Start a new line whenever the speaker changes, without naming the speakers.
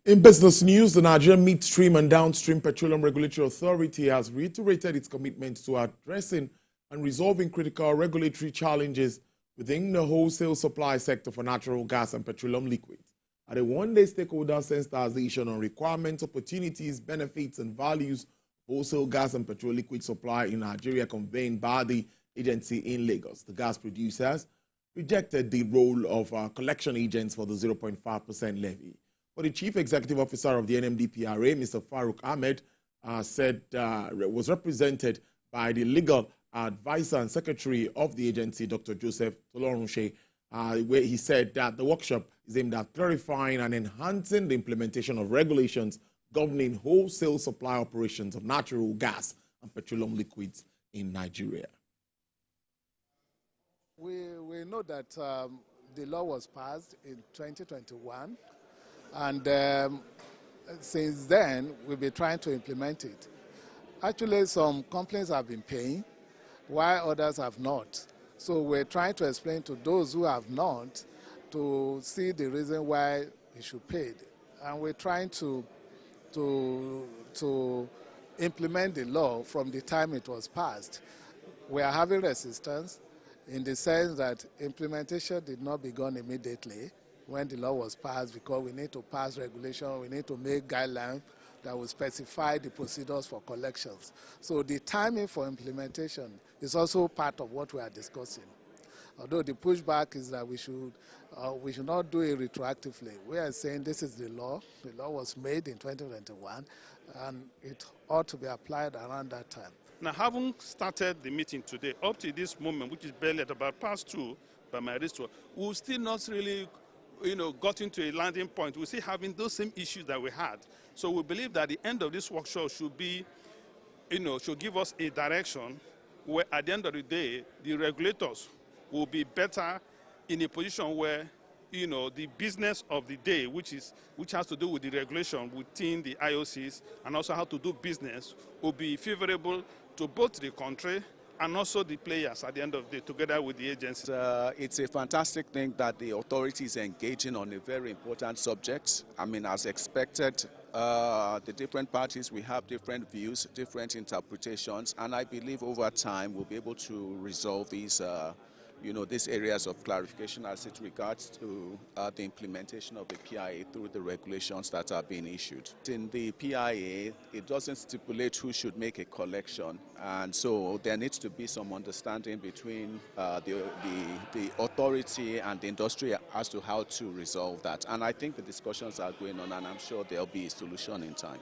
In business news, the Nigerian Midstream and Downstream Petroleum Regulatory Authority has reiterated its commitment to addressing and resolving critical regulatory challenges within the wholesale supply sector for natural gas and petroleum liquids. At a one-day stakeholder sensitization on requirements, opportunities, benefits, and values of wholesale gas and petrol liquid supply in Nigeria convened by the agency in Lagos, the gas producers rejected the role of collection agents for the 0.5% levy. But the Chief Executive Officer of the NMDPRA, Mr. Farouk Ahmed, was represented by the legal advisor and secretary of the agency, Dr. Joseph Tolorunse, where he said that the workshop is aimed at clarifying and enhancing the implementation of regulations governing wholesale supply operations of natural gas and petroleum liquids in Nigeria.
We know that the law was passed in 2021, and since then we've been trying to implement it. Actually, some companies have been paying, while others have not. So we're trying to explain to those who have not to see the reason why they should pay. And we're trying to implement the law from the time it was passed. We are having resistance in the sense that implementation did not begin immediately when the law was passed, because we need to pass regulation, we need to make guidelines that will specify the procedures for collections. So the timing for implementation is also part of what we are discussing. Although the pushback is that we should not do it retroactively. We are saying this is the law. The law was made in 2021, and it ought to be applied around that time.
Now, having started the meeting today, up to this moment, which is barely at about past 2 by my wristwatch, we've still not really got into a landing point. We're still having those same issues that we had. So we believe that the end of this workshop should be, should give us a direction where at the end of the day, the regulators will be better in a position where, the business of the day, which has to do with the regulation within the IOCs and also how to do business, will be favorable to both the country and also the players at the end of the day, together with the agency.
It's a fantastic thing that the authorities are engaging on a very important subject. I mean, as expected, the different parties, we have different views, different interpretations, and I believe over time we'll be able to resolve these these areas of clarification as it regards to the implementation of the PIA through the regulations that are being issued. In the PIA, it doesn't stipulate who should make a collection, and so there needs to be some understanding between the authority and the industry as to how to resolve that. And I think the discussions are going on, and I'm sure there'll be a solution in time.